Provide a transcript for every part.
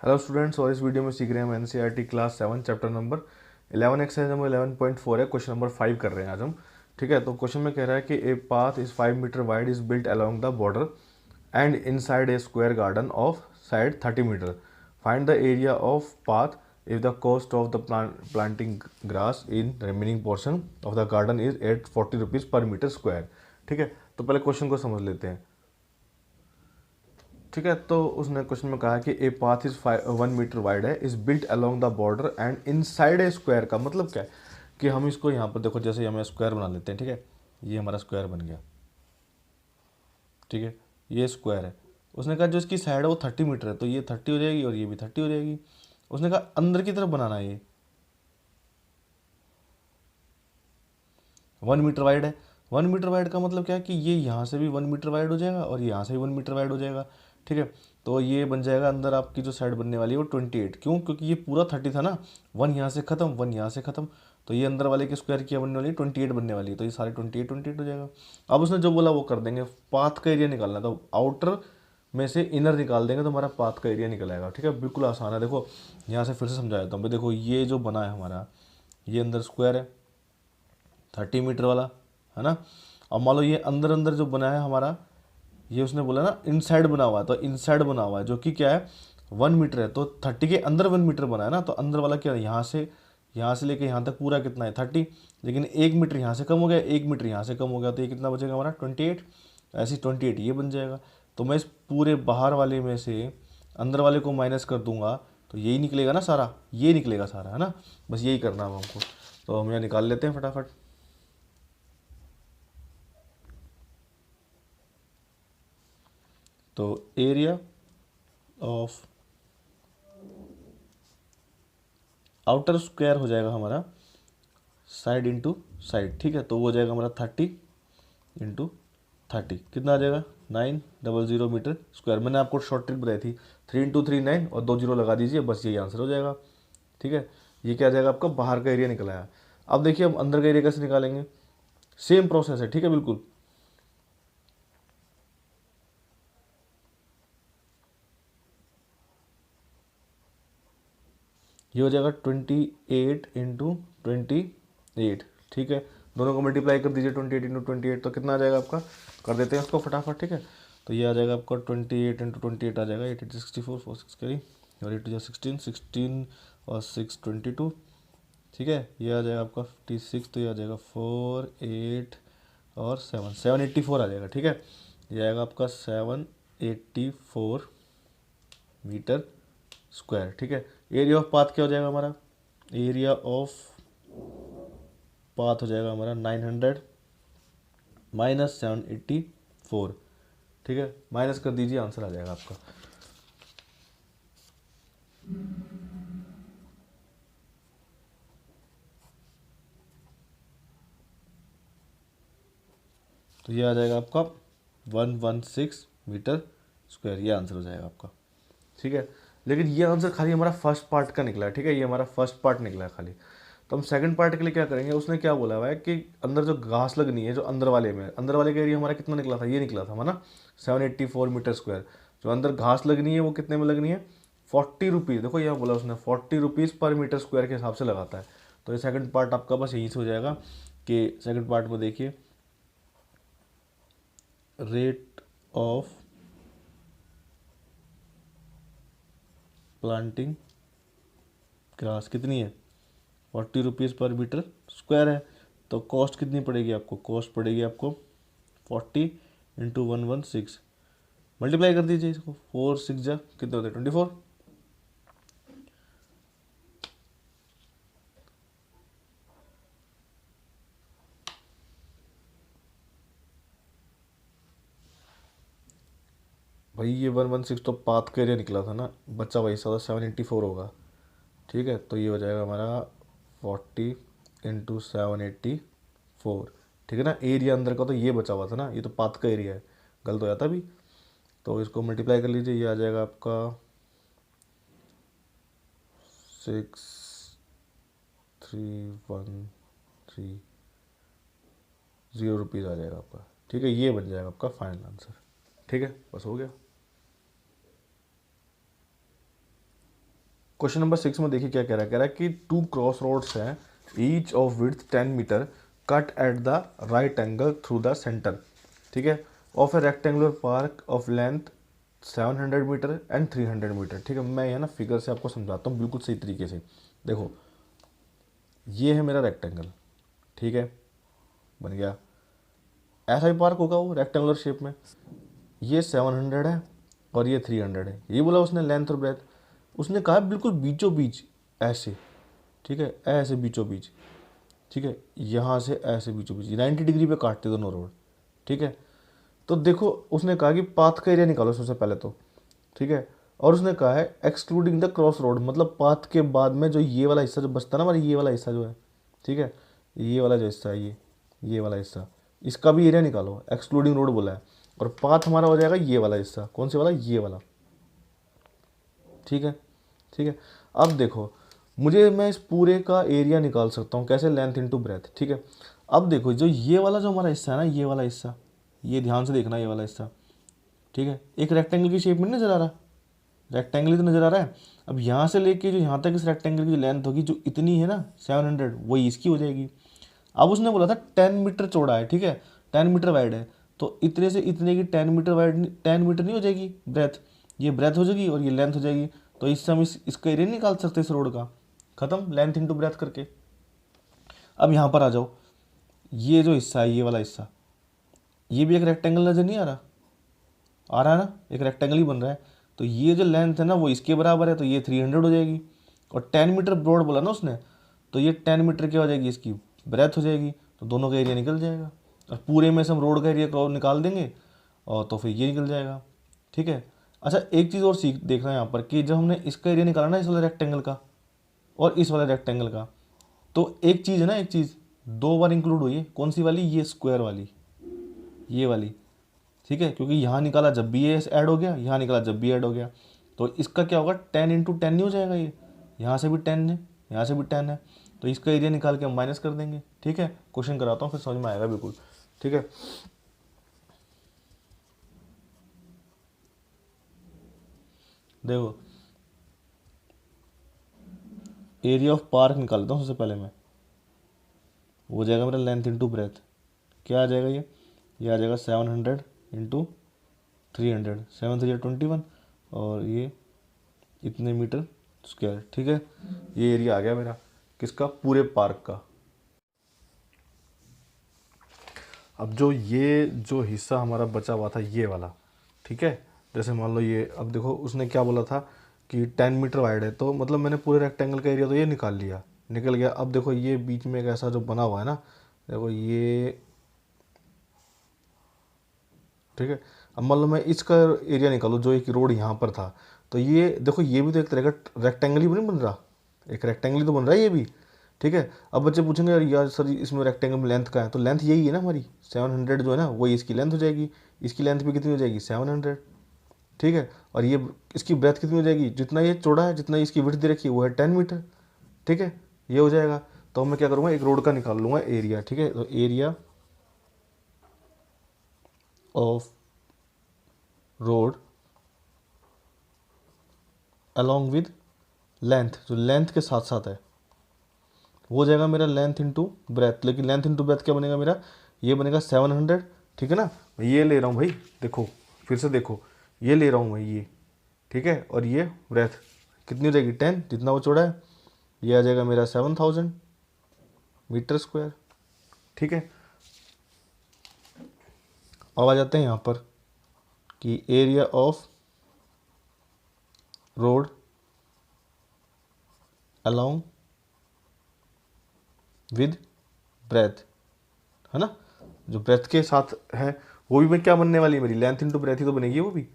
Hello students, और इस video में सीख रहे हैं हम NCERT class 7 chapter number 11 exercise number 11.4 है। क्वेश्चन नंबर 5 कर रहे हैं आज हम। ठीक है, तो क्वेश्चन में कह रहा है कि a path is 5 metre wide is built along the border and inside a square garden of side 30 metre. Find the area of path if the cost of the planting grass in remaining portion of the garden is at 40 rupees per meter square। ठीक है, तो पहले question को समझ लेते हैं। ठीक है, तो उसने क्वेश्चन में कहा कि a path is 1 metre wide है, is built along the border and inside a square. का मतलब क्या है कि हम इसको यहाँ पर देखो, जैसे हमें स्क्वायर बना लेते हैं। ठीक है, ये हमारा स्क्वायर बन गया। ठीक है, ये स्क्वायर है। उसने कहा जो इसकी साइड है वो 30 मीटर है, तो ये 30 हो जाएगी और ये भी 30 हो जाएगी। उसने कहा अंदर की तरफ बनाना है, ये 1 मीटर वाइड है। 1 मीटर वाइड का मतलब क्या है कि ये यहाँ से भी 1 मीटर वाइड हो जाएगा और यहाँ से भी 1 मीटर वाइड हो जाएगा। ठीक है, तो ये बन जाएगा अंदर आपकी जो साइड बनने वाली है वो 28। क्यों? क्योंकि ये पूरा 30 था ना, 1 यहाँ से खत्म, 1 यहाँ से खत्म, तो ये अंदर वाले के स्क्वायर की बनने वाली है 28 बनने वाली है, तो ये सारे 28 हो जाएगा। अब उसने जो बोला वो कर देंगे। पाथ का एरिया निकालना, तो आउटर में से इनर निकाल देंगे तो हमारा पाथ का एरिया निकल आएगा। ठीक है, बिल्कुल आसान है। देखो यहाँ से फिर से समझा देता हूँ भाई। देखो ये जो बना है हमारा, ये अंदर स्क्वायर है 30 मीटर वाला, है ना। अब मान लो ये अंदर अंदर जो बना है हमारा, ये उसने बोला ना इनसाइड बना हुआ है, तो इनसाइड बना हुआ है जो कि क्या है 1 मीटर है, तो 30 के अंदर 1 मीटर बना है ना, तो अंदर वाला क्या है, यहाँ से लेके यहाँ तक पूरा कितना है 30, लेकिन 1 मीटर यहाँ से कम हो गया, 1 मीटर यहाँ से कम हो गया, तो ये कितना बचेगा हमारा 28। ऐसे 28 ये बन जाएगा। तो मैं इस पूरे बाहर वाले में से अंदर वाले को माइनस कर दूंगा तो यही निकलेगा ना सारा, ये निकलेगा सारा, है ना। बस यही करना है हमको, तो हम यहाँ निकाल लेते हैं फटाफट। तो एरिया ऑफ आउटर स्क्वायर हो जाएगा हमारा साइड इंटू साइड। ठीक है, तो वो हो जाएगा हमारा 30 इंटू 30, कितना आ जाएगा 900 मीटर स्क्वायर। मैंने आपको शॉर्ट ट्रिक बताई थी, 3 इंटू 3 9 और 2 जीरो लगा दीजिए, बस यही आंसर हो जाएगा। ठीक है, ये क्या आ जाएगा आपका बाहर का एरिया निकल आया। अब देखिए हम अंदर का एरिया कैसे निकालेंगे, सेम प्रोसेस है। ठीक है, बिल्कुल ये हो जाएगा 28 इंटू 28। ठीक है, दोनों को मल्टीप्लाई कर दीजिए 28 इंटू 28, तो कितना आ जाएगा आपका, कर देते हैं उसको फटाफट। ठीक है, तो ये आ जाएगा आपका 28 इंटू 28 आ जाएगा 8 8 64 4 6 करी और 8 जो 16 16 और 6 22। ठीक है, ये आ जाएगा आपका 56, तो ये आ जाएगा 4 8 और 7 784 आ जाएगा। ठीक है, ये आएगा आपका 784 मीटर स्क्वायर। ठीक है, एरिया ऑफ पाथ क्या हो जाएगा हमारा, एरिया ऑफ पाथ हो जाएगा हमारा 900 माइनस 784। ठीक है, माइनस कर दीजिए, आंसर आ जाएगा आपका। तो ये आ जाएगा आपका 116 मीटर स्क्वायर, ये आंसर हो जाएगा आपका। ठीक है, लेकिन ये आंसर खाली हमारा फर्स्ट पार्ट का निकला है। ठीक है, ये हमारा फर्स्ट पार्ट निकला है खाली। तो हम सेकंड पार्ट के लिए क्या करेंगे, उसने क्या बोला हुआ है कि अंदर जो घास लगनी है, जो अंदर वाले में, अंदर वाले का एरिया हमारा कितना निकला था, ये निकला था हमारा 784 मीटर स्क्वायर। जो अंदर घास लगनी है वो कितने में लगनी है, 40 रुपीज़। देखो यहाँ बोला उसने 40 रुपीज़ पर मीटर स्क्वायर के हिसाब से लगाता है। तो ये सेकंड पार्ट आपका बस यहीं से हो जाएगा कि सेकंड पार्ट में देखिए रेट ऑफ प्लांटिंग ग्रास कितनी है, 40 रुपीज़ पर मीटर स्क्वायर है। तो कॉस्ट कितनी पड़ेगी आपको, कॉस्ट पड़ेगी आपको 40 इंटू 116, मल्टीप्लाई कर दीजिए इसको, 4 6 जा कितने होते हैं 24। भाई ये 116 तो पाथ का एरिया निकला था ना, बच्चा वही सा 784 होगा। ठीक है, तो ये हो जाएगा हमारा 40 इंटू 784। ठीक है ना, एरिया अंदर का तो ये बचा हुआ था ना, ये तो पाथ का एरिया है, गलत हो जाता अभी। तो इसको मल्टीप्लाई कर लीजिए, ये आ जाएगा आपका 6310 रुपीज़ आ जाएगा आपका। ठीक है, ये बन जाएगा आपका फाइनल आंसर। ठीक है, बस हो गया। क्वेश्चन नंबर 6 में देखिए क्या कह रहा है कि टू क्रॉस रोड्स हैं, each of width 10 metre, cut at the right angle through the centre, ठीक है, of a rectangular park of length 700 metre and 300 metre, ठीक है। मैं यहाँ ना फिगर से आपको समझाता हूँ बिल्कुल सही तरीके से। देखो ये है मेरा रेक्टेंगल, ठीक है, बन गया। ऐसा ही पार्क होगा वो रेक्टेंगुलर शेप में। ये 700 है और ये 300 है, ये बोला उसने लेंथ और ब्रेथ। उसने कहा बिल्कुल बीचों बीच ऐसे, ठीक है, ऐसे बीचों बीच, ठीक है, यहाँ से ऐसे बीचों बीच 90 डिग्री पे काटते दोनों रोड, ठीक है। तो देखो उसने कहा कि पाथ का एरिया निकालो सबसे पहले तो, ठीक है। और उसने कहा है एक्सक्लूडिंग द क्रॉस रोड, मतलब पाथ के बाद में जो ये वाला हिस्सा जो बचता है ना हमारा, ये वाला हिस्सा जो है, ठीक है, ये वाला जो हिस्सा है, ये वाला हिस्सा, इसका भी एरिया निकालो, एक्सक्लूडिंग रोड बोला है। और पाथ हमारा हो जाएगा ये वाला हिस्सा, कौन से वाला, ये वाला, ठीक है, ठीक है। अब देखो मुझे, मैं इस पूरे का एरिया निकाल सकता हूँ कैसे, लेंथ इनटू ब्रेथ, ठीक है। अब देखो जो ये वाला जो हमारा हिस्सा है ना, ये वाला हिस्सा, ये ध्यान से देखना, ये वाला हिस्सा, ठीक है, एक रेक्टेंगल की शेप में नजर आ रहा, रेक्टेंगल ही तो नजर आ रहा है। अब यहाँ से लेके जो यहाँ तक इस रेक्टेंगल की जो लेंथ होगी, जो इतनी है ना 700, वही इसकी हो जाएगी। अब उसने बोला था 10 मीटर चौड़ा है, ठीक है, 10 मीटर वाइड है, तो इतने से इतने की 10 मीटर वाइड, 10 मीटर नहीं हो जाएगी ब्रेथ, ये ब्रेथ हो जाएगी और ये लेंथ हो जाएगी। तो इससे हम इसका एरिया निकाल सकते हैं इस रोड का, खत्म, लेंथ इंटू ब्रेथ करके। अब यहाँ पर आ जाओ, ये जो हिस्सा है, ये वाला हिस्सा, ये भी एक रेक्टेंगल नजर नहीं आ रहा, आ रहा है ना, एक रेक्टेंगल ही बन रहा है। तो ये जो लेंथ है ना वो इसके बराबर है, तो ये 300 हो जाएगी। और 10 मीटर ब्रॉड बोला ना उसने, तो ये 10 मीटर क्या हो जाएगी, इसकी ब्रेथ हो जाएगी। तो दोनों का एरिया निकल जाएगा, और पूरे में से हम रोड का एरिया निकाल देंगे, और तो फिर ये निकल जाएगा, ठीक है। अच्छा एक चीज़ और सीख देखना है यहाँ पर, कि जब हमने इसका एरिया निकाला ना, इस वाले रेक्टेंगल का और इस वाले रेक्टेंगल का, तो एक चीज़ है ना, एक चीज़ दो बार इंक्लूड हुई है, कौन सी वाली, ये स्क्वायर वाली, ये वाली, ठीक है, क्योंकि यहाँ निकाला जब भी ये ऐड हो गया, यहाँ निकाला जब भी ऐड हो गया, तो इसका क्या होगा, 10 इंटू 10 नहीं हो जाएगा, ये यहाँ से भी 10 है, यहाँ से भी 10 है, तो इसका एरिया निकाल के हम माइनस कर देंगे, ठीक है। क्वेश्चन कराता हूँ फिर समझ में आएगा बिल्कुल, ठीक है। देखो एरिया ऑफ पार्क निकालता हूँ सबसे पहले मैं, वो हो जाएगा मेरा लेंथ इंटू ब्रेथ, क्या आ जाएगा ये आ जाएगा 700 इंटू 300, 7 3 21, और ये इतने मीटर स्क्वायर, ठीक है। ये एरिया आ गया मेरा किसका, पूरे पार्क का। अब जो ये जो हिस्सा हमारा बचा हुआ था ये वाला, ठीक है, जैसे मान लो ये, अब देखो उसने क्या बोला था कि 10 मीटर वाइड है, तो मतलब मैंने पूरे रेक्टेंगल का एरिया तो ये निकाल लिया, निकल गया। अब देखो ये बीच में एक ऐसा जो बना हुआ है ना, देखो ये, ठीक है। अब मान लो मैं इसका एरिया निकालूँ, जो एक रोड यहाँ पर था, तो ये देखो ये भी तो एक तरह का रेक्टेंगल ही नहीं बन रहा, एक रेक्टेंगल ही तो बन रहा है ये भी, ठीक है। अब बच्चे पूछेंगे यार यार सर इसमें रेक्टेंगल में लेंथ का है, तो लेंथ यही है ना हमारी 700 जो है ना, वही इसकी लेंथ हो जाएगी। इसकी लेंथ भी कितनी हो जाएगी, 700, ठीक है। और ये इसकी ब्रेथ कितनी हो जाएगी, जितना ये चौड़ा है, जितना इसकी विड्थ दे रखी है वो है 10 मीटर, ठीक है, ये हो जाएगा। तो मैं क्या करूँगा, एक रोड का निकाल लूँगा एरिया, ठीक है। तो area of road along with length, जो लेंथ के साथ साथ है, वो हो जाएगा मेरा लेंथ इंटू ब्रेथ। लेकिन लेंथ इंटू ब्रेथ क्या बनेगा मेरा, ये बनेगा 700, ठीक है ना। मैं ये ले रहा हूँ भाई, देखो फिर से देखो, ये ले रहा हूँ मैं ये, ठीक है। और ये ब्रेथ कितनी हो जाएगी, 10, जितना वो चौड़ा है, ये आ जाएगा मेरा 7000 मीटर स्क्वायर, ठीक है। अब आ जाते हैं यहाँ पर कि area of road along with breadth, है ना, जो ब्रेथ के साथ है वो भी मैं क्या बनने वाली है, मेरी लेंथ इंटू ब्रेथ ही तो बनेगी, वो भी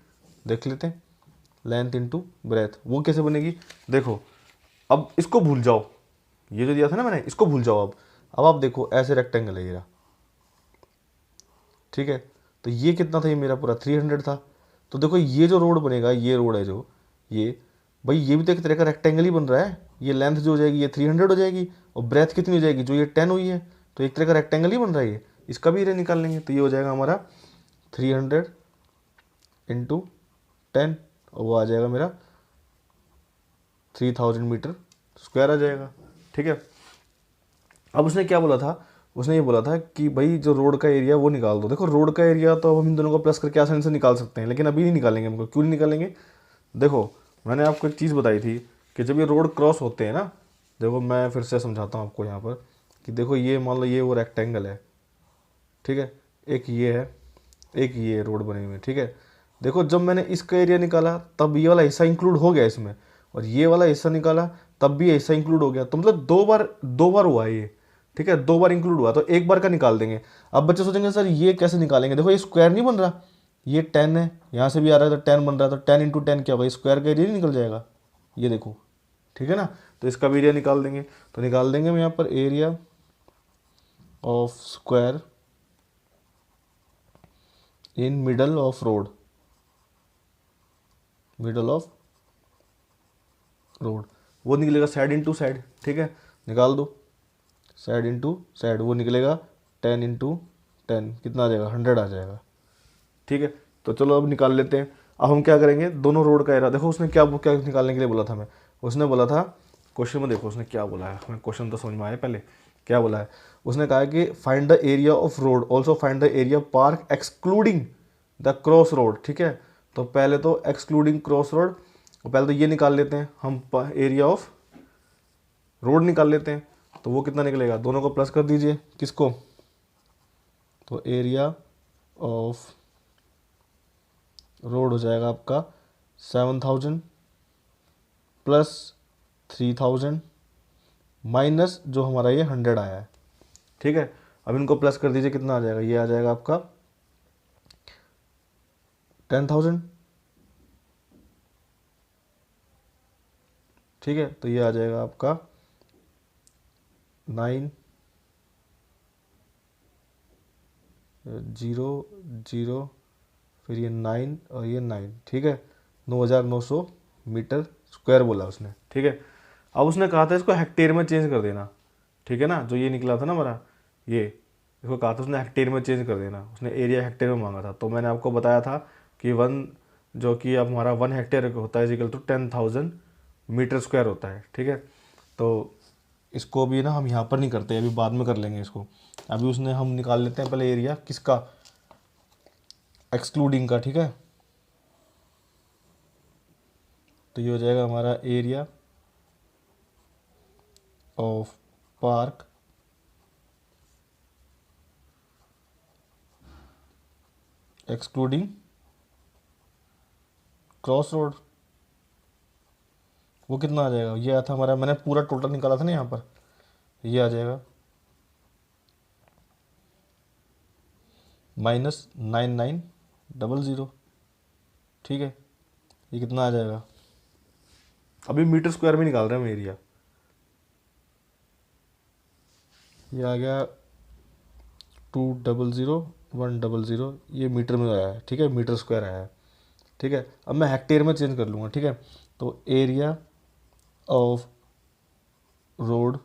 देख लेते हैं। लेंथ इंटू ब्रेथ वो कैसे बनेगी, देखो अब इसको भूल जाओ, ये जो दिया था ना मैंने, इसको भूल जाओ। अब आप देखो ऐसे रेक्टेंगल है ये, ठीक है। तो ये कितना था, ये मेरा पूरा 300 था। तो देखो ये जो रोड बनेगा, ये रोड है जो, ये भाई ये भी तो एक तरह का रेक्टेंगल ही बन रहा है। ये लेंथ जो हो जाएगी ये 300 हो जाएगी, और ब्रेथ कितनी हो जाएगी, जो ये 10 हुई है, तो एक तरह का रेक्टेंगल ही बन रहा है ये। इसका भी एरिया निकाल लेंगे, तो ये हो जाएगा हमारा 300 इंटू 10, और वो आ जाएगा मेरा 3000 मीटर स्क्वायर आ जाएगा। ठीक है, अब उसने क्या बोला था, उसने ये बोला था कि भाई जो रोड का एरिया वो निकाल दो। देखो रोड का एरिया तो अब हम इन दोनों को प्लस करके आसानी से निकाल सकते हैं, लेकिन अभी नहीं निकालेंगे हमको। क्यों नहीं निकालेंगे? देखो मैंने आपको एक चीज़ बताई थी कि जब ये रोड क्रॉस होते हैं ना, देखो मैं फिर से समझाता हूँ आपको यहाँ पर कि देखो ये मान लो ये वो रेक्टेंगल है, ठीक है, एक ये है, एक ये रोड बनी हुई है। ठीक है, देखो जब मैंने इसका एरिया निकाला तब ये वाला हिस्सा इंक्लूड हो गया इसमें, और ये वाला हिस्सा निकाला तब भी ये हिस्सा इंक्लूड हो गया। तो मतलब दो बार हुआ है ये। ठीक है, दो बार इंक्लूड हुआ, तो एक बार का निकाल देंगे। अब बच्चे सोचेंगे सर ये कैसे निकालेंगे, देखो ये स्क्वायर नहीं बन रहा, ये 10 है, यहाँ से भी आ रहा है तो 10 बन रहा है, तो 10 × 10 क्या होगा, स्क्वायर का एरिया नहीं निकल जाएगा, ये देखो। ठीक है ना, तो इसका भी एरिया निकाल देंगे। तो निकाल देंगे हम यहाँ पर area of square in middle of road, middle of road, वो निकलेगा साइड इंटू साइड। ठीक है, निकाल दो, साइड इंटू साइड, वो निकलेगा 10 × 10, कितना आ जाएगा, 100 आ जाएगा। ठीक है, तो चलो अब निकाल लेते हैं। अब हम क्या करेंगे, दोनों रोड का एरिया, देखो उसने क्या क्या निकालने के लिए बोला था हमें, उसने बोला था क्वेश्चन में, देखो उसने क्या बोला है, हमें क्वेश्चन तो समझ में आया। पहले क्या बोला है, उसने कहा कि find the area of road, also find the area park excluding the cross road. ठीक है, तो पहले तो एक्सक्लूडिंग क्रॉस रोड, पहले तो ये निकाल लेते हैं हम, एरिया ऑफ रोड निकाल लेते हैं। तो वो कितना निकलेगा, दोनों को प्लस कर दीजिए, किसको, तो एरिया ऑफ रोड हो जाएगा आपका 7000 प्लस 3000 माइनस जो हमारा ये 100 आया है। ठीक है, अब इनको प्लस कर दीजिए, कितना आ जाएगा, ये आ जाएगा आपका 10,000। ठीक है, तो ये आ जाएगा आपका 9 0 0, फिर ये 9 और ये 9। ठीक है, 9,900 मीटर स्क्वायर बोला उसने। ठीक है, अब उसने कहा था इसको हेक्टेयर में चेंज कर देना। ठीक है ना, जो ये निकला था ना हमारा, ये इसको कहा था उसने हेक्टेयर में चेंज कर देना, उसने एरिया हेक्टेयर में मांगा था। तो मैंने आपको बताया था कि जो कि अब हमारा 1 हेक्टेयर होता है इक्वल टू 10,000 मीटर स्क्वायर होता है। ठीक है, तो इसको भी ना हम यहाँ पर नहीं करते, अभी बाद में कर लेंगे इसको। अभी उसने हम निकाल लेते हैं पहले एरिया किसका, एक्सक्लूडिंग का। ठीक है, तो ये हो जाएगा हमारा area of park excluding cross road, वो कितना आ जाएगा, ये आया था हमारा, मैंने पूरा टोटल निकाला था ना यहाँ पर, ये आ जाएगा -9900। ठीक है, ये कितना आ जाएगा, अभी मीटर स्क्वायर में निकाल रहे हैं हम एरिया, ये आ गया 2000100, ये मीटर में आया है। ठीक है, मीटर स्क्वायर आया है। ठीक है, अब मैं हेक्टेयर में चेंज कर लूँगा। ठीक है, तो एरिया ऑफ रोड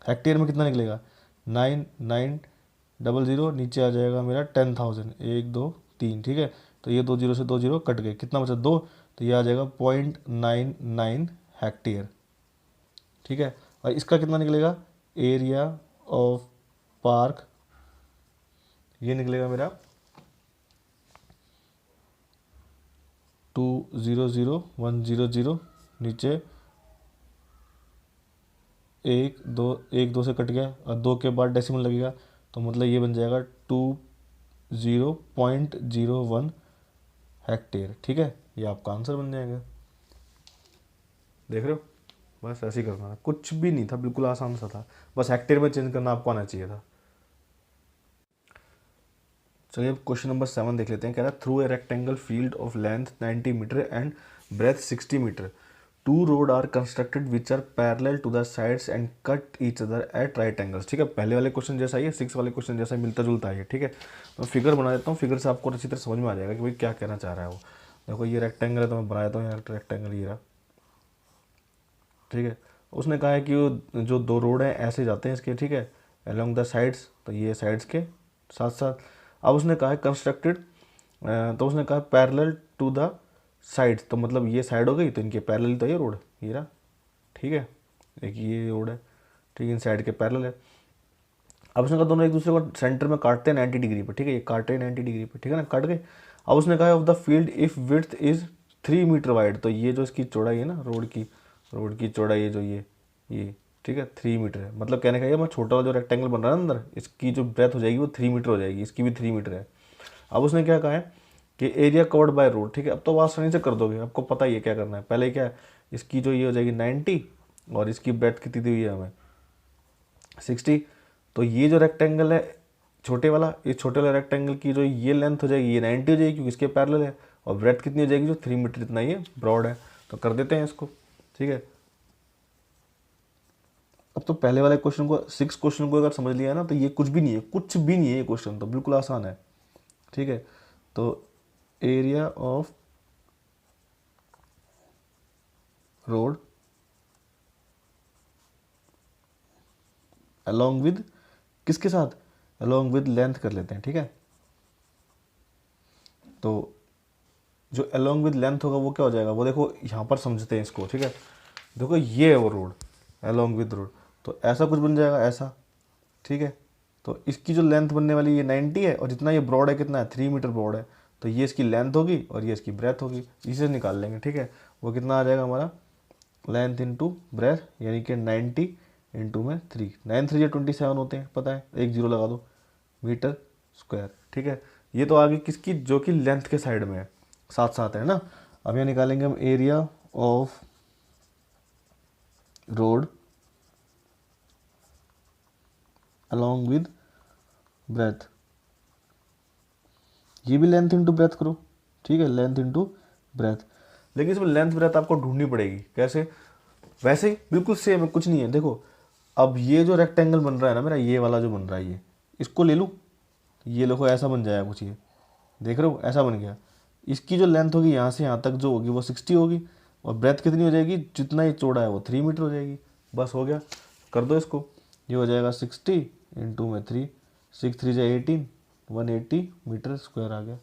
हेक्टेयर में कितना निकलेगा, 9900, नीचे आ जाएगा मेरा 10,000, 1 2 3। ठीक है, तो ये 2 0 से 2 0 कट गए, कितना बचा 2, तो ये आ जाएगा 0.99 हेक्टेयर। ठीक है, और इसका कितना निकलेगा, एरिया ऑफ पार्क, ये निकलेगा मेरा 200,100, नीचे 1 2 से कट गया, और 2 के बाद डेसिमल लगेगा, तो मतलब ये बन जाएगा 20.01 हेक्टेयर। ठीक है, ये आपका आंसर बन जाएगा। देख रहे हो, बस ऐसे ही करना था, कुछ भी नहीं था, बिल्कुल आसान सा था, बस हेक्टेयर में चेंज करना आपको आना चाहिए था। चलिए अब क्वेश्चन नंबर 7 देख लेते हैं। कह रहा है through a rectangle field of length 90 metre and breadth 60 metre, 2 road are constructed which are parallel to the sides and cut each other at right angles. ठीक है, पहले वाले क्वेश्चन जैसा ही है, 6 वाले क्वेश्चन जैसा मिलता जुलता है। ठीक है, तो फिगर बना देता हूँ, फिगर से आपको अच्छी तरह समझ में आ जाएगा कि भाई क्या कहना चाह रहा है वो। देखो ये रेक्टेंगल है, तो मैं बना देता हूँ यहाँ रेक्टेंगल ये रहा। ठीक है, उसने कहा है कि वो जो 2 रोड हैं ऐसे जाते हैं इसके, ठीक है, अलोंग द साइड्स, तो ये साइड्स के साथ साथ। अब उसने कहा है कंस्ट्रक्टेड, तो उसने कहा पैरेलल टू द साइड्स, तो मतलब ये साइड हो गई, तो इनके पैरेलल तो ये रोड, ये रहा, ठीक है, एक ये रोड है, ठीक है, इन साइड के पैरेलल है। अब उसने कहा दोनों एक दूसरे को सेंटर में काटते हैं 90 डिग्री पर, ठीक है, ये काट रहे हैं 90 डिग्री पर, ठीक है ना, काट गए। अब उसने कहा of the field if width is 3 metre wide, तो ये जो इसकी चौड़ाई है ना, रोड की चौड़ाई है जो ये ठीक है 3 मीटर है, मतलब कहने का ये मैं छोटा वाला जो रेक्टेंगल बन रहा है अंदर, इसकी जो ब्रेथ हो जाएगी वो 3 मीटर हो जाएगी, इसकी भी 3 मीटर है। अब उसने क्या कहा है कि एरिया कवर्ड बाय रोड, ठीक है, अब तो आसानी से कर दोगे, आपको पता ही है क्या करना है। पहले क्या है, इसकी जो ये हो जाएगी 90 और इसकी ब्रेथ कितनी दी हुई है हमें 60, तो ये जो रेक्टेंगल है छोटे वाला, इस छोटे वाले रेक्टेंगल की जो ये लेंथ हो जाएगी ये 90 हो जाएगी क्योंकि इसके पैरेलल है, और ब्रेथ कितनी हो जाएगी जो 3 मीटर इतना ये ब्रॉड है। तो कर देते हैं इसको, ठीक है। अब तो पहले वाले क्वेश्चन को 6 क्वेश्चन को अगर समझ लिया ना तो ये कुछ भी नहीं है, कुछ भी नहीं है, ये क्वेश्चन तो बिल्कुल आसान है, ठीक है। तो area of road along with किसके साथ, अलॉन्ग विद लेंथ कर लेते हैं, ठीक है। तो जो अलॉन्ग विद लेंथ होगा वो क्या हो जाएगा, वो देखो यहाँ पर समझते हैं इसको, ठीक है। देखो ये है वो रोड अलॉन्ग विद रोड, तो ऐसा कुछ बन जाएगा ऐसा, ठीक है। तो इसकी जो लेंथ बनने वाली ये 90 है और जितना ये ब्रॉड है कितना है 3 मीटर ब्रॉड है, तो ये इसकी लेंथ होगी और ये इसकी ब्रेथ होगी, इसे निकाल लेंगे, ठीक है। वो कितना आ जाएगा हमारा लेंथ इंटू ब्रेथ यानी कि 90 इंटू में 3, 9 3 27 होते हैं, पता है, एक जीरो लगा दो, मीटर स्क्वायर, ठीक है। ये तो आगे किसकी जो कि लेंथ के साइड में है, साथ साथ है ना। अब यहाँ निकालेंगे हम area of road along with breadth, ये भी लेंथ इंटू ब्रेथ करो, ठीक है, लेंथ इंटू ब्रेथ। लेकिन इसमें लेंथ ब्रेथ आपको ढूंढनी पड़ेगी, कैसे, वैसे ही बिल्कुल सेम है, कुछ नहीं है। देखो अब ये जो रेक्टेंगल बन रहा है ना मेरा, ये वाला जो बन रहा है ये, इसको ले लूँ, ये देखो ऐसा बन जाएगा कुछ, ये देख रहे हो ऐसा बन गया। इसकी जो लेंथ होगी यहाँ से यहाँ तक जो होगी वो 60 होगी, और ब्रेथ कितनी हो जाएगी, जितना ये चौड़ा है वो 3 मीटर हो जाएगी, बस हो गया, कर दो इसको। ये हो जाएगा 60 इंटू में 3, 6 3 जा 18, 180 मीटर स्क्वायर आ गया,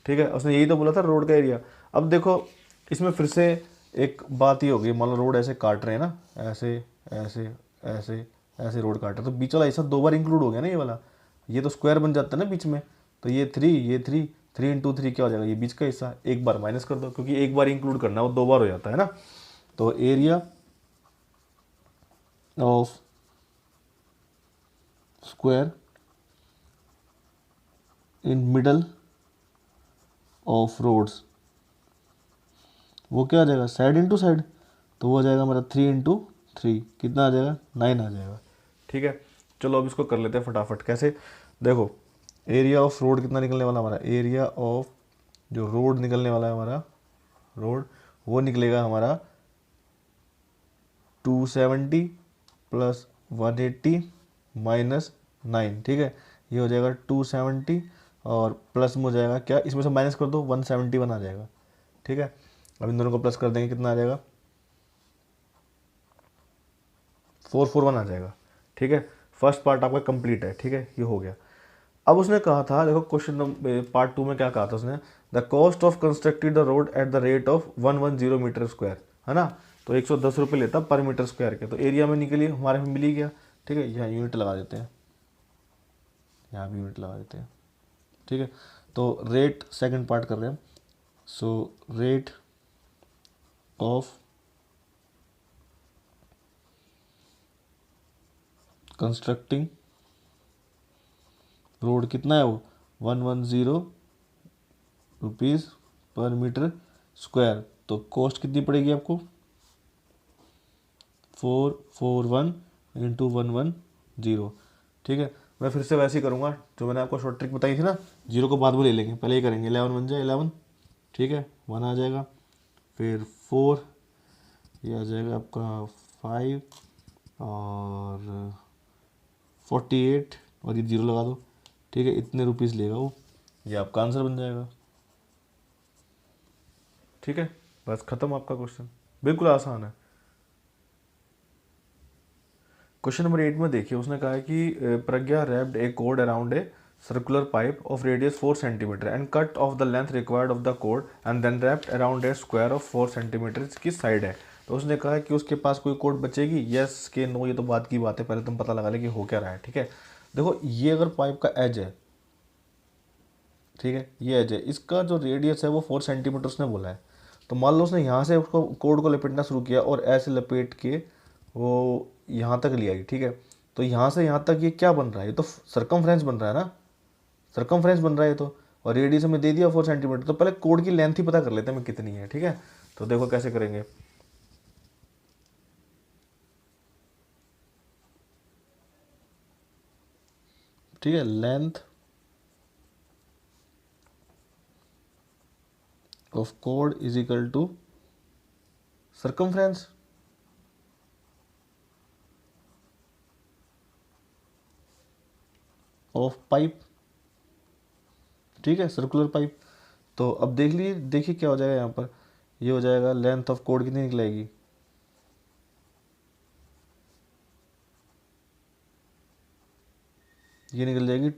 ठीक है। उसने यही तो बोला था रोड का एरिया। अब देखो इसमें फिर से एक बात ये होगी, मान लो रोड ऐसे काट रहे हैं ना, ऐसे ऐसे ऐसे ऐसे रोड काट रहे हैं, तो बीच वाला हिस्सा 2 बार इंक्लूड हो गया ना, ये वाला, ये तो स्क्वायर बन जाता है ना बीच में, तो ये 3 इंटू 3 क्या हो जाएगा, ये बीच का हिस्सा एक बार माइनस कर दो, क्योंकि एक बार इंक्लूड करना है वो 2 बार हो जाता है ना। तो area of square in middle of roads, वो क्या आ जाएगा, साइड इंटू साइड, तो वो आ जाएगा हमारा 3 इंटू 3, कितना आ जाएगा 9 आ जाएगा, ठीक है। चलो अब इसको कर लेते हैं फटाफट, कैसे, देखो एरिया ऑफ रोड कितना निकलने वाला हमारा, एरिया ऑफ जो रोड निकलने वाला है हमारा रोड, वो निकलेगा हमारा 270 प्लस 180 माइनस 9, ठीक है। ये हो जाएगा 270 और प्लस में हो जाएगा क्या, इसमें से माइनस कर दो 171 आ जाएगा, ठीक है। अब इन दोनों को प्लस कर देंगे, कितना आ जाएगा 441 आ जाएगा, ठीक है। फर्स्ट पार्ट आपका कंप्लीट है, ठीक है, ये हो गया। अब उसने कहा था, देखो क्वेश्चन पार्ट 2 में क्या कहा था उसने, the cost of constructed the road at the rate of 110 metre square, है ना, तो 110 रुपये लेता पर मीटर स्क्वायर के, तो एरिया में निकली हमारे में मिल ही गया, ठीक है। यहाँ यूनिट लगा देते हैं, यहाँ भी यूनिट लगा देते हैं, ठीक है। तो रेट सेकंड पार्ट कर रहे हैं, so rate of constructing road कितना है वो 110 रुपीज़ पर मीटर स्क्वायर, तो कॉस्ट कितनी पड़ेगी आपको 441 इंटू 110, ठीक है। मैं फिर से वैसे ही करूँगा जो मैंने आपको शॉर्ट ट्रिक बताई थी ना, जीरो को बाद में ले लेंगे, पहले ही करेंगे, 11 बन जाए 11, ठीक है, 1 आ जाएगा, फिर 4, ये आ जाएगा आपका 5 और 48 और ये जीरो लगा दो, ठीक है, इतने रुपीज़ लेगा वो, ये आपका आंसर बन जाएगा, ठीक है। बस खत्म आपका क्वेश्चन, बिल्कुल आसान है। क्वेश्चन नंबर 8 में देखिए, उसने कहा है कि Pragya wrapped a cord around a circular pipe of radius 4 centimetre and cut off the length required of the cord and then wrapped around a square of 4 centimetre की साइड है, तो उसने कहा है कि उसके पास कोई कोड बचेगी, यस के नो, ये तो बात की बात है, पहले तुम पता लगा ले कि हो क्या रहा है। ठीक है, देखो ये अगर पाइप का एज है, ठीक है, ये एज है, इसका जो रेडियस है वो 4 सेंटीमीटर उसने बोला है। तो मान लो उसने यहाँ से उसको कोड को लपेटना शुरू किया और ऐसे लपेट के वो यहाँ तक ले आई। ठीक है, तो यहाँ से यहाँ तक ये क्या बन रहा है, ये तो सरकमफ्रेंस बन रहा है ना, सरकमफ्रेंस बन रहा है ये तो। और रेडियस हमें दे दिया 4 सेंटीमीटर, तो पहले कोड की लेंथ ही पता कर लेते हैं हमें कितनी है। ठीक है, तो देखो कैसे करेंगे। ठीक है, length of cord is equal to circumference. Of pipe. ठीक है, सर्कुलर पाइप। तो अब देख लीजिए, देखिए क्या हो जाएगा यहाँ पर, ये हो जाएगा लेंथ ऑफ कोड कितनी निकलेगी, ये निकल जाएगी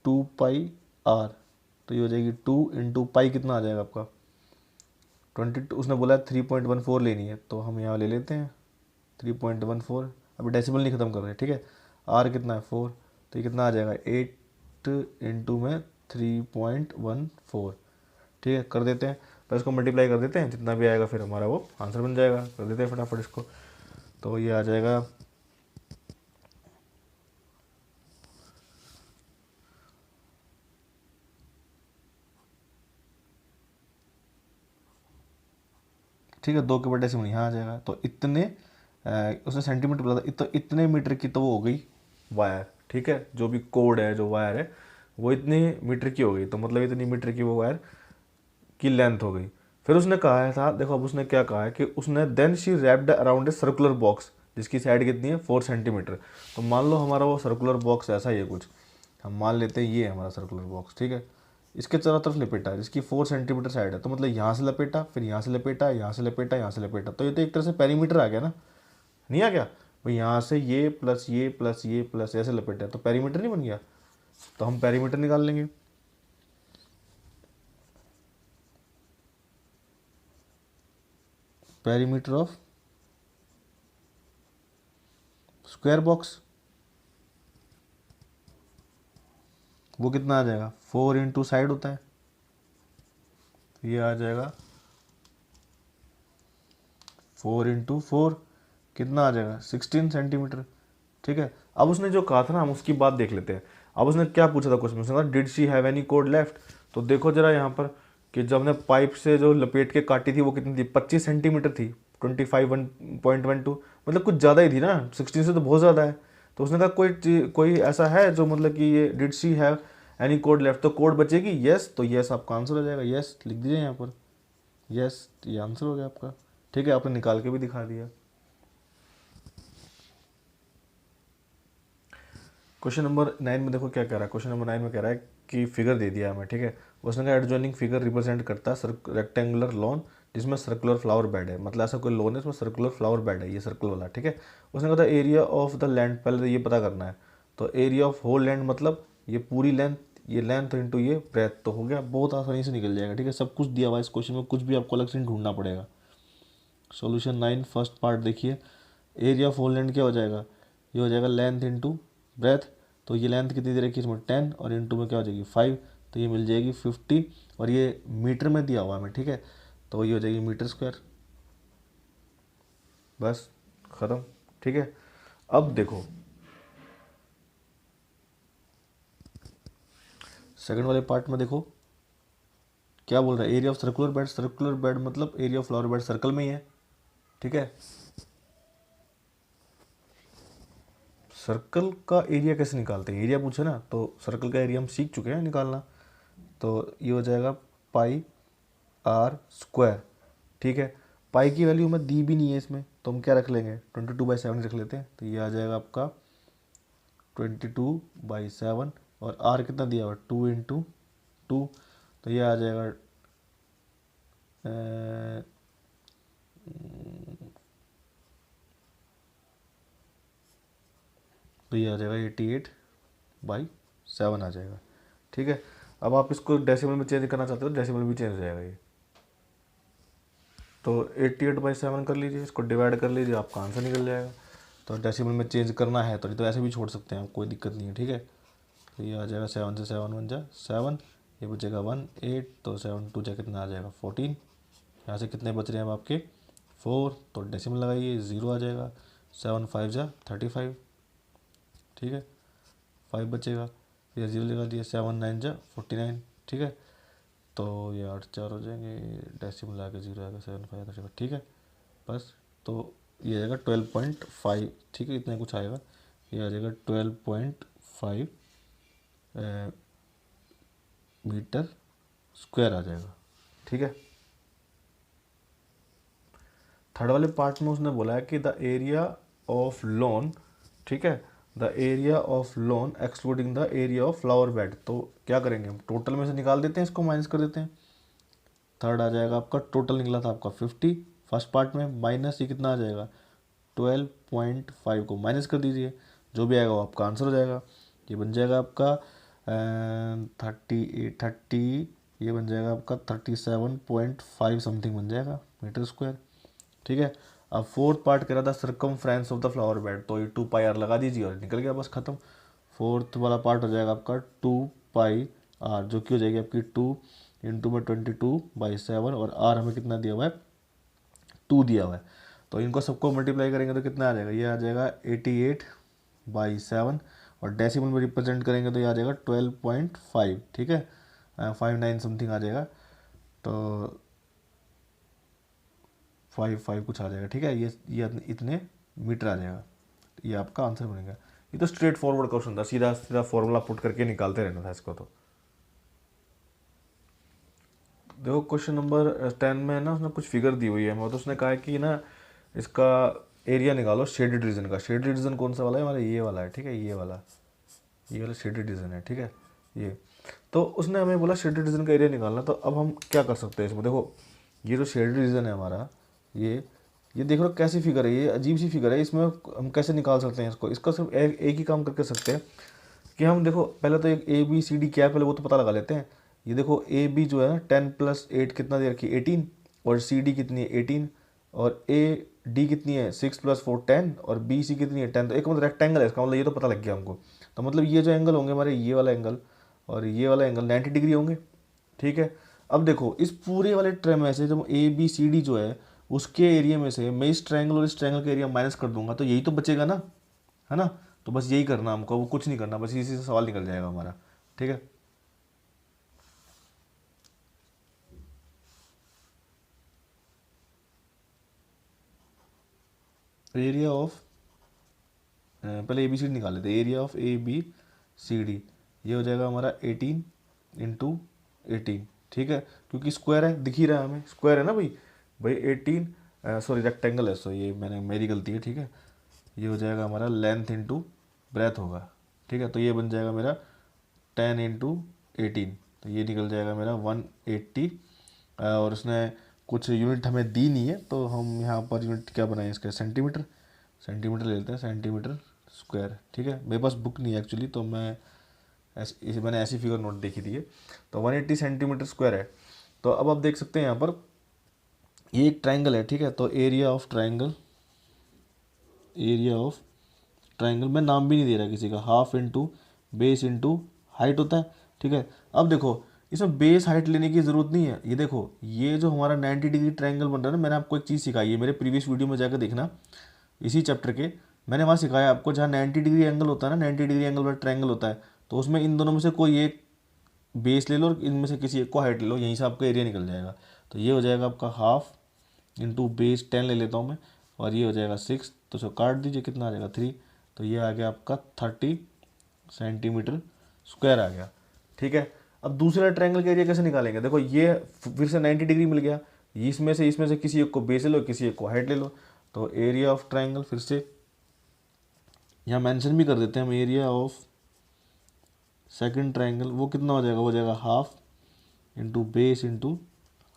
2 पाई आर। तो ये हो जाएगी 2 × पाई, कितना आ जाएगा आपका 22। उसने बोला 3.14 लेनी है, तो हम यहाँ ले लेते हैं 3.14। अभी डेसिमल नहीं ख़त्म कर रहे। ठीक है, आर कितना है 4, तो ये कितना आ जाएगा 8 × 3.14। ठीक है, कर देते हैं, तो इसको मल्टीप्लाई कर देते हैं, जितना भी आएगा फिर हमारा वो आंसर बन जाएगा। कर देते हैं फटाफट इसको, तो ये आ जाएगा ठीक है, 2 के बटे से यहाँ आ जाएगा। तो इतने उसने सेंटीमीटर बोला था, तो इतने मीटर की तो वो हो गई वायर। ठीक है, जो भी कोड है, जो वायर है, वो इतने मीटर की हो गई, तो मतलब इतनी मीटर की वो वायर की लेंथ हो गई। फिर उसने कहा था, देखो अब उसने क्या कहा है कि उसने then she wrapped around a circular box जिसकी साइड कितनी है 4 सेंटीमीटर। तो मान लो हमारा वो सर्कुलर बॉक्स ऐसा ही है कुछ, हम मान लेते हैं ये है हमारा सर्कुलर बॉक्स। ठीक है, इसके चारों तरफ लपेटा है, जिसकी 4 सेंटीमीटर साइड है, तो मतलब यहाँ से लपेटा, फिर यहाँ से लपेटा, यहाँ से लपेटा, यहाँ से लपेटा, तो ये तो एक तरह से पेरीमीटर आ गया ना, नहीं आ गया भाई, यहाँ से ये प्लस ये प्लस ये प्लस ऐसे लपेटा, तो पेरीमीटर नहीं बन गया। तो हम पेरीमीटर निकाल लेंगे। पेरीमीटर ऑफ स्क्वायर बॉक्स वो कितना आ जाएगा, 4 × साइड होता है, तो ये आ जाएगा 4 × 4, कितना आ जाएगा 16 सेंटीमीटर। ठीक है, अब उसने जो कहा था ना, हम उसकी बात देख लेते हैं। अब उसने क्या पूछा था क्वेश्चन में, उसने कहा did she have any code left. तो देखो जरा यहाँ पर कि जब हमने पाइप से जो लपेट के काटी थी वो कितनी थी, 25 सेंटीमीटर थी, 25.12, मतलब कुछ ज़्यादा ही थी ना, 16 से तो बहुत ज़्यादा है। तो उसने कहा कोई ऐसा है जो मतलब कि ये did she have any code left, तो कोड बचेगी, यस, तो यस आपका आंसर हो जाएगा, यस लिख दीजिए यहाँ पर, यस, ये आंसर हो गया आपका। ठीक है, आपने निकाल के भी दिखा दिया। क्वेश्चन नंबर 9 में देखो क्या कह रहा है, क्वेश्चन नंबर 9 में कह रहा है कि फिगर दे दिया हमें। ठीक है, उसने कहा एडजॉइनिंग फिगर रिप्रेजेंट करता है रेक्टेंगुलर लॉन जिसमें सर्कुलर फ्लावर बेड है, मतलब ऐसा कोई लॉन है इसमें सर्कुलर फ्लावर बेड है, ये सर्कल वाला। ठीक है, उसने कहा था एरिया ऑफ द लैंड, पहले तो ये पता करना है। तो एरिया ऑफ होल लैंड मतलब ये पूरी लेंथ, ये लेंथ इंटू ये ब्रेथ, तो हो गया, बहुत आसानी से निकल जाएगा। ठीक है, सब कुछ दिया हुआ है इस क्वेश्चन में, कुछ भी आपको अलग से नहीं ढूंढना पड़ेगा। सॉल्यूशन 9 फर्स्ट पार्ट देखिए, एरिया ऑफ होल लैंड क्या हो जाएगा, ये हो जाएगा लेंथ इंटू ब्रेथ। तो ये लेंथ कितनी दे रखी है इसमें 10, और इंटू में क्या हो जाएगी 5, तो ये मिल जाएगी 50, और ये मीटर में दिया हुआ हमें। ठीक है, तो ये हो जाएगी मीटर स्क्वायर, बस ख़त्म। ठीक है, अब देखो सेकंड वाले पार्ट में, देखो क्या बोल रहा है, area of circular bed, circular bed मतलब area of flower bed circle में ही है। ठीक है, सर्कल का एरिया कैसे निकालते हैं, एरिया पूछे ना, तो सर्कल का एरिया हम सीख चुके हैं निकालना। तो ये हो जाएगा पाई आर स्क्वायर। ठीक है, पाई की वैल्यू हमें दी भी नहीं है इसमें, तो हम क्या रख लेंगे 22/7 रख लेते हैं, तो ये आ जाएगा आपका 22/7, और आर कितना दिया हुआ 2 × 2, तो ये आ जाएगा तो ये आ जाएगा 88/7 आ जाएगा। ठीक है, अब आप इसको डेसिमल में चेंज करना चाहते हो, डेसिमल भी चेंज हो जाएगा ये। तो 88/7 कर लीजिए, इसको डिवाइड कर लीजिए, आपका आंसर निकल जाएगा। तो डेसिमल में चेंज करना है तो नहीं तो ऐसे भी छोड़ सकते हैं, कोई दिक्कत नहीं है, ठीक है। तो ये आ जाएगा 7 से 7 बन जाए 7, ये बचेगा 1 8, तो 7 2 जा कितना आ जाएगा 14। यहाँ से कितने बच रहे हैं अब आपके 4, तो डेसिमल लगाइए 0 आ जाएगा। 7 5 जा 35, ठीक है, 5 बचेगा, फिर 0 लगा दिया, 7 9 जा 49, ठीक है। तो ये 8 4 हो जाएंगे, डेसिमल आके 0 आएगा, 7 5 35, ठीक है बस। तो ये आएगा 12.5, ठीक है, इतना कुछ आएगा, ये आ जाएगा 12.5 मीटर स्क्वायर आ जाएगा, ठीक है। थर्ड वाले पार्ट में उसने बोला है कि द एरिया ऑफ लॉन, ठीक है, the area of lawn excluding the area of flower bed. तो क्या करेंगे हम, टोटल में से निकाल देते हैं, इसको माइनस कर देते हैं। थर्ड आ जाएगा आपका, टोटल निकला था आपका 50 फर्स्ट पार्ट में, माइनस ये कितना आ जाएगा 12.5 को माइनस कर दीजिए, जो भी आएगा वो आपका आंसर हो जाएगा। ये बन जाएगा आपका 30, ये बन जाएगा आपका 37.5 समथिंग बन जाएगा मीटर स्क्वायर, ठीक है। अब फोर्थ पार्ट कह रहा था circumference of the flower bed, तो ये 2πr लगा दीजिए और निकल गया, बस खत्म। फोर्थ वाला पार्ट हो जाएगा आपका 2πr, जो कि हो जाएगी आपकी 2 इंटू में 22/7, और r हमें कितना दिया हुआ है 2 दिया हुआ है। तो इनको सबको मल्टीप्लाई करेंगे तो कितना आ जाएगा, ये आ जाएगा 88/7, और डेसिमल में रिप्रेजेंट करेंगे तो ये आ जाएगा 12.5, ठीक है, 59 समथिंग आ जाएगा, तो 55 कुछ आ जाएगा, ठीक है। ये इतने मीटर आ जाएगा, ये आपका आंसर बनेगा। ये तो स्ट्रेट फॉरवर्ड क्वेश्चन था, सीधा सीधा फॉर्मूला पुट करके निकालते रहना था इसको। तो देखो क्वेश्चन नंबर 10 में ना उसने कुछ फिगर दी हुई है, तो उसने कहा है कि ना इसका एरिया निकालो शेडेड रीजन का। शेडेड रीजन कौन सा वाला है हमारा, ये वाला है, ठीक है, ये वाला शेडेड रीजन है, ठीक है। ये तो उसने हमें बोला शेडेड रीजन का एरिया निकालना, तो अब हम क्या कर सकते हैं इसमें, देखो ये जो शेडेड रीजन है हमारा, ये देख लो कैसी फिगर है, ये अजीब सी फिगर है, इसमें हम कैसे निकाल सकते हैं इसको। इसका सिर्फ एक ही काम करके सकते हैं कि हम देखो पहले तो एक ABCD क्या है पहले वो तो पता लगा लेते हैं। ये देखो AB जो है ना 10 + 8 कितना दे रखी है 18, और CD कितनी है 18, और AD कितनी है 6 + 4 10, और BC कितनी है 10। तो एक मतलब रेक्टेंगल है, इसका मतलब ये तो पता लग गया हमको। तो मतलब ये जो एंगल होंगे हमारे, ये वाला एंगल और ये वाला एंगल 90 डिग्री होंगे, ठीक है। अब देखो इस पूरे वाले ट्रे में से जब ABCD जो है उसके एरिया में से मैं इस ट्रायंगल और इस ट्रायंगल का एरिया माइनस कर दूंगा, तो यही तो बचेगा ना, है ना। तो बस यही करना हमको, वो कुछ नहीं करना, बस इसी से सवाल निकल जाएगा हमारा, ठीक है। एरिया ऑफ, पहले ABCD निकाल लेते हैं। एरिया ऑफ ABCD ये हो जाएगा हमारा 18 × 18, ठीक है, क्योंकि स्क्वायर है, दिख ही रहा है हमें, स्क्वायर है ना भाई। भाई 18, सॉरी रेक्टेंगल है, सो ये मेरी गलती है, ठीक है। ये हो जाएगा हमारा लेंथ इंटू ब्रेथ होगा, ठीक है। तो ये बन जाएगा मेरा 10 × 18, तो ये निकल जाएगा मेरा 180। और उसने कुछ यूनिट हमें दी नहीं है, तो हम यहाँ पर यूनिट क्या बनाए इसके, सेंटीमीटर ले लेते हैं, सेंटीमीटर स्क्वायर, ठीक है। मेरे पास बुक नहीं है एक्चुअली, तो मैंने ऐसी फिगर नोट देखी थी। तो 180 सेंटीमीटर स्क्वायर है। तो अब आप देख सकते हैं यहाँ पर ये एक ट्राइंगल है, ठीक है। तो एरिया ऑफ ट्राइंगल मैं नाम भी नहीं दे रहा किसी का, half into base into height होता है, ठीक है। अब देखो इसमें बेस हाइट लेने की ज़रूरत नहीं है। ये देखो ये जो हमारा 90 डिग्री ट्रायंगल बन रहा है ना, मैंने आपको एक चीज़ सिखाई है, मेरे प्रीवियस वीडियो में जाकर देखना, इसी चैप्टर के मैंने वहाँ सिखाया आपको, जहाँ 90 डिग्री एंगल होता है ना, 90 डिग्री एंगल वाला ट्रायंगल होता है, तो उसमें इन दोनों में से कोई एक बेस ले लो और इनमें से किसी एक को हाइट ले लो, यहीं से आपका एरिया निकल जाएगा। तो ये हो जाएगा आपका हाफ इंटू बेस 10 ले लेता हूँ मैं, और ये हो जाएगा 6, तो इसको काट दीजिए, कितना आ जाएगा 3, तो ये आ गया आपका 30 सेंटीमीटर स्क्वायर आ गया, ठीक है। अब दूसरा ट्रायंगल का एरिया कैसे निकालेंगे, देखो ये फिर से 90 डिग्री मिल गया, इसमें से किसी एक को बेस ले लो, किसी एक को हाइट ले लो। तो एरिया ऑफ ट्रायंगल फिर से यहाँ मेंशन भी कर देते हैं हम, एरिया ऑफ सेकंड ट्रायंगल वो कितना हो जाएगा, वो जाएगा half into base into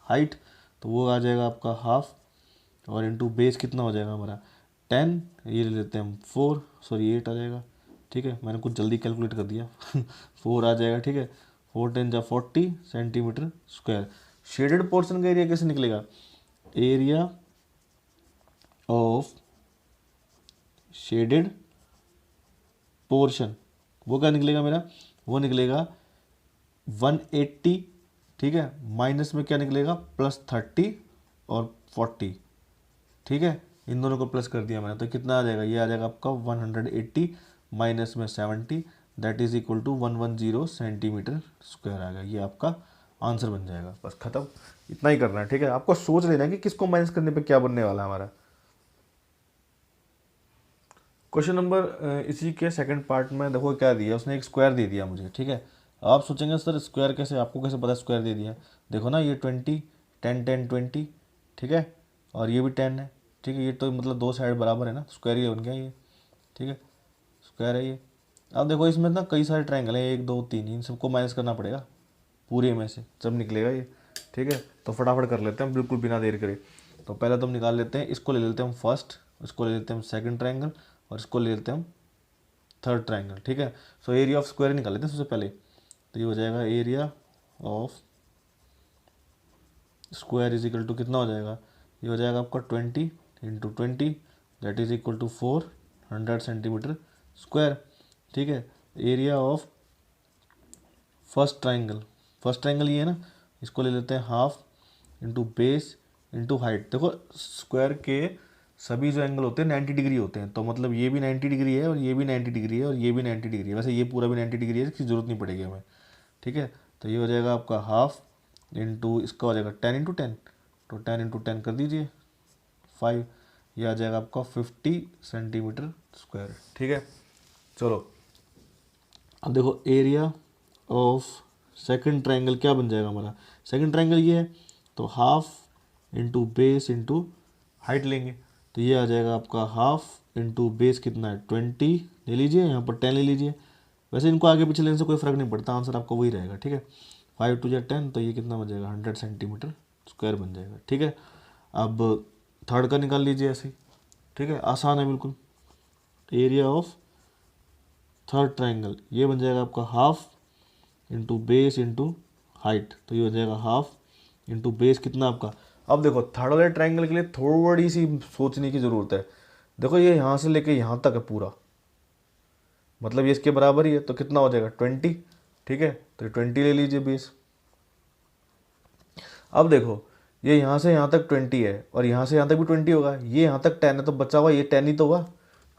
height, तो वो आ जाएगा आपका हाफ, और इंटू बेस कितना हो जाएगा हमारा 10, ये ले लेते हैं हम 4, सॉरी 8 आ जाएगा, ठीक है, मैंने कुछ जल्दी कैलकुलेट कर दिया 4 आ जाएगा, ठीक है। 4 × 10 = 40 सेंटीमीटर स्क्वायर। शेडेड पोर्शन का एरिया कैसे निकलेगा, एरिया ऑफ शेडेड पोर्शन, वो क्या निकलेगा मेरा, वो निकलेगा 180, ठीक है, माइनस में क्या निकलेगा +30 और 40, ठीक है, इन दोनों को प्लस कर दिया मैंने, तो कितना आ जाएगा, ये आ जाएगा आपका 180 माइनस में 70, that is equal to 110 centimetre square आ गया। ये आपका आंसर बन जाएगा। बस खत्म, इतना ही करना है, ठीक है। आपको सोच लेना है कि किसको माइनस करने पे क्या बनने वाला है हमारा। क्वेश्चन नंबर इसी के सेकंड पार्ट में देखो क्या दिया उसने, एक स्क्वायर दे दिया मुझे, ठीक है। आप सोचेंगे सर स्क्वायर कैसे, आपको कैसे पता स्क्वायर दे दिया। देखो ना, ये 20 10 10 20, ठीक है, और ये भी 10 है, ठीक है, ये तो मतलब दो साइड बराबर है ना, स्क्वायर ये बन गया ये, ठीक है, स्क्वायर है ये। अब देखो इसमें ना कई सारे ट्रायंगल हैं, 1 2 3, इन सबको माइनस करना पड़ेगा पूरे में से, जब निकलेगा ये, ठीक है। तो फटाफट कर लेते हैं बिल्कुल बिना देर करे। तो पहले तो हम निकाल लेते हैं, इसको ले लेते हैं हम फर्स्ट, इसको ले लेते हैं हम सेकंड ट्रायंगल, और इसको ले लेते हैं हम थर्ड ट्रायंगल, ठीक है। सो एरिया ऑफ स्क्वायर निकाल लेते हैं सबसे पहले। तो ये हो जाएगा area of square is equal to कितना हो जाएगा, ये हो जाएगा आपका 20 into 20, that is equal to 400 centimetre square, ठीक है। Area of first triangle, first triangle ये है ना, इसको ले लेते हैं half into base into height. देखो स्क्वायर के सभी जो एंगल होते हैं 90 डिग्री होते हैं, तो मतलब ये भी 90 डिग्री है और ये भी 90 डिग्री है और ये भी 90 डिग्री है, वैसे ये पूरा भी 90 डिग्री है, इसकी ज़रूरत नहीं पड़ेगी हमें, ठीक है। तो ये हो जाएगा आपका हाफ इंटू इसका हो जाएगा 10 इंटू 10, तो 10 इंटू 10 कर दीजिए 5, ये आ जाएगा आपका 50 सेंटीमीटर स्क्वायर, ठीक है। चलो अब देखो एरिया ऑफ सेकंड ट्रायंगल क्या बन जाएगा हमारा, सेकंड ट्रायंगल ये है, तो half into base into height लेंगे, तो ये आ जाएगा आपका हाफ इंटू बेस कितना है 20 ले लीजिए, यहाँ पर 10 ले लीजिए, वैसे इनको आगे पीछे लेने से कोई फ़र्क नहीं पड़ता, आंसर आपका वही रहेगा, ठीक है। 5 2 10, तो ये कितना बन जाएगा 100 सेंटीमीटर स्क्वायर बन जाएगा, ठीक है। अब थर्ड का निकाल लीजिए ऐसे ही, ठीक है, आसान है बिल्कुल। एरिया ऑफ थर्ड ट्रायंगल ये बन जाएगा आपका half into base into height, तो ये हो जाएगा हाफ इंटू बेस कितना आपका। अब देखो थर्ड वाले ट्रायंगल के लिए थोड़ी सी सोचने की ज़रूरत है। देखो ये यहाँ से लेके यहाँ तक है पूरा, मतलब ये इसके बराबर ही है, तो कितना हो जाएगा 20, ठीक है, तो ये 20 ले लीजिए बेस। अब देखो ये यहाँ से यहाँ तक 20 है और यहाँ से यहाँ तक भी 20 होगा, ये यहाँ तक 10 है, तो बचा हुआ ये 10 ही तो हुआ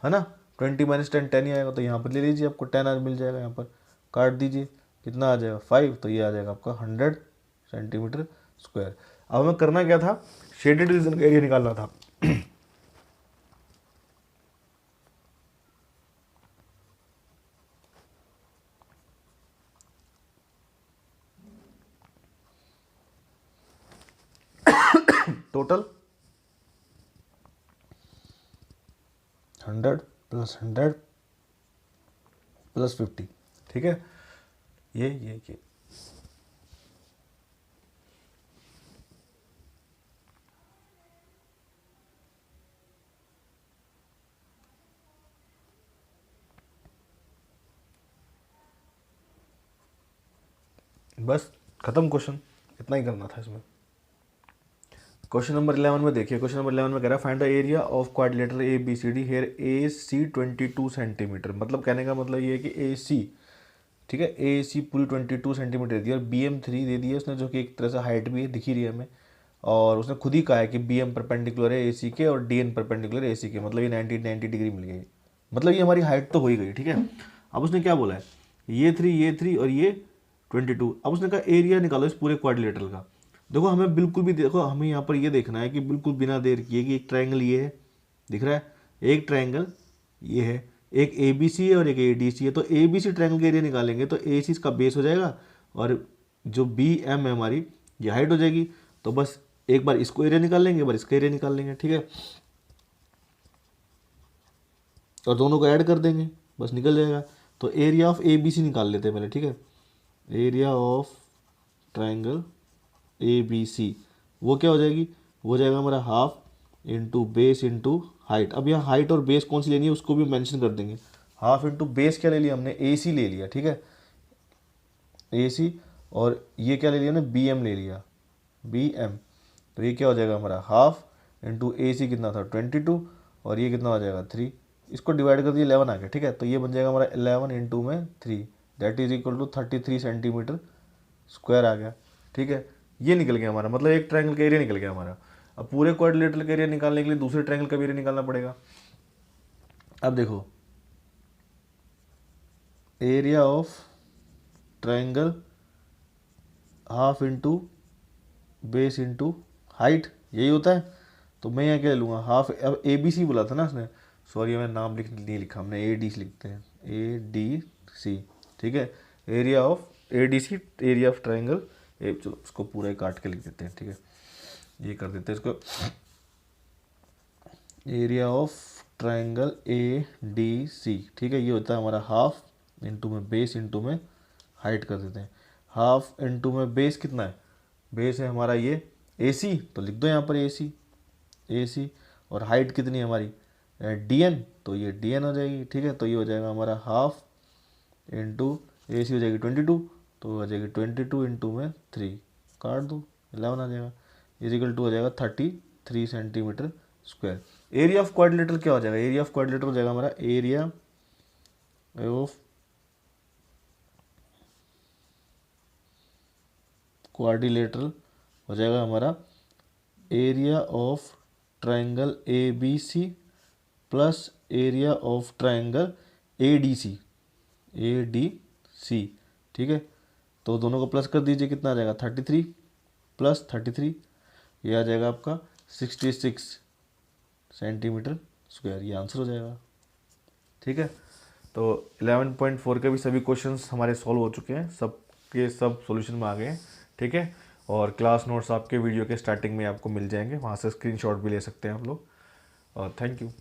है ना, 20 माइनस 10 10 ही आएगा, तो यहाँ पर ले लीजिए, आपको 10 आज मिल जाएगा, यहाँ पर काट दीजिए, कितना आ जाएगा 5, तो ये आ जाएगा आपका 100 सेंटीमीटर स्क्वायर। अब हमें करना क्या था, शेडेड रीजन का एरिया निकालना था। टोटल 100 प्लस 100 प्लस 50, ठीक है, ये बस खत्म क्वेश्चन, इतना ही करना था इसमें। क्वेश्चन नंबर 11 में देखिए, क्वेश्चन नंबर 11 में कह रहा है find the area of quadrilateral A B C D here A C 22 centimetre. मतलब कहने का मतलब ये है कि ए सी, ठीक है, ए सी पूरी 22 सेंटीमीटर दे दी और बी एम 3 दे दी है उसने, जो कि एक तरह से हाइट भी है, दिख ही रही है हमें, और उसने खुद ही कहा है कि बी एम परपेंडिकुलर है ए सी के और डी एन परपेंडिकुलर है ए सी के, मतलब ये 90 डिग्री मिल गई, मतलब ये हमारी हाइट तो हो ही गई, ठीक है। अब उसने क्या बोला है, ये 3 और ये 22। अब उसने कहा एरिया निकालो इस पूरे क्वाड्रिलेटरल का। देखो हमें बिल्कुल भी, देखो हमें यहाँ पर ये देखना है कि बिल्कुल बिना देर किए कि एक ट्रायंगल ये है, दिख रहा है, एक ट्रायंगल ये है, एक ए बी सी है और एक ए डी सी है, तो ए बी सी ट्रायंगल का एरिया निकालेंगे तो ए सी इसका बेस हो जाएगा और जो बी एम है हमारी ये हाइट हो जाएगी, तो बस एक बार इसको एरिया निकाल लेंगे, एक बार इसका एरिया निकाल लेंगे, ठीक है, और दोनों को ऐड कर देंगे, बस निकल जाएगा। तो area of A B C निकाल लेते हैं पहले, ठीक है, area of triangle A B C वो क्या हो जाएगी, वो हो जाएगा हमारा half into base into height. अब यहाँ हाइट और बेस कौन सी लेनी है उसको भी मेंशन कर देंगे। हाफ इंटू बेस क्या ले लिया हमने, ए सी ले लिया, ठीक है, ए सी, और ये क्या ले लिया ना, बी एम ले लिया, बी एम, तो ये क्या हो जाएगा हमारा हाफ इंटू ए सी कितना था 22 और ये कितना हो जाएगा 3, इसको डिवाइड कर दिया 11 आ गया, ठीक है। तो ये बन जाएगा हमारा 11 इंटू में 3 that is equal to 33 centimetre square आ गया, ठीक है। ये निकल गया हमारा, मतलब एक ट्रायंगल का एरिया निकल गया हमारा। अब पूरे क्वाड्रिलेटरल का एरिया निकालने के लिए दूसरे ट्रायंगल का भी एरिया निकालना पड़ेगा। अब देखो area of triangle half into base into height, यही होता है। तो मैं यहाँ क्या ले लूँगा हाफ, अब ए बी सी बोला था ना उसने, सॉरी मैं नाम नहीं लिखा, हमने ए डी लिखते हैं, ए डी सी, ठीक है। Area of A D C, area of triangle A, चलो उसको पूरा काट के लिख देते हैं, ठीक है। ये कर देते हैं इसको, area of triangle A D C, ठीक है। ये होता है हमारा हाफ इंटू में बेस इंटू में हाइट कर देते हैं। हाफ इंटू में बेस कितना है, बेस है हमारा ये ए सी, तो लिख दो यहाँ पर ए सी, और हाइट कितनी है हमारी डी एन, तो ये डी एन हो जाएगी, ठीक है। तो ये हो जाएगा हमारा हाफ इंटू ए सी हो जाएगी 22, तो हो जाएगी 22 इंटू में 3, काट दो 11 आ जाएगा, इजिकल टू हो जाएगा 33 centimetre square. Area of quadrilateral क्या हो जाएगा, एरिया ऑफ क्वाड्रिलेटरल हो जाएगा हमारा एरिया ऑफ क्वाड्रिलेटरल हो जाएगा हमारा area of triangle A B C plus area of triangle A D C, ठीक है। तो दोनों को प्लस कर दीजिए, कितना आ जाएगा 33 प्लस 33, ये आ जाएगा आपका 66 सेंटीमीटर स्क्वायर, ये आंसर हो जाएगा, ठीक है। तो 11.4 के भी सभी क्वेश्चंस हमारे सॉल्व हो चुके हैं, सब के सब सॉल्यूशन में आ गए हैं, ठीक है। और क्लास नोट्स आपके वीडियो के स्टार्टिंग में आपको मिल जाएंगे, वहाँ से स्क्रीनशॉट भी ले सकते हैं आप लोग। और थैंक यू।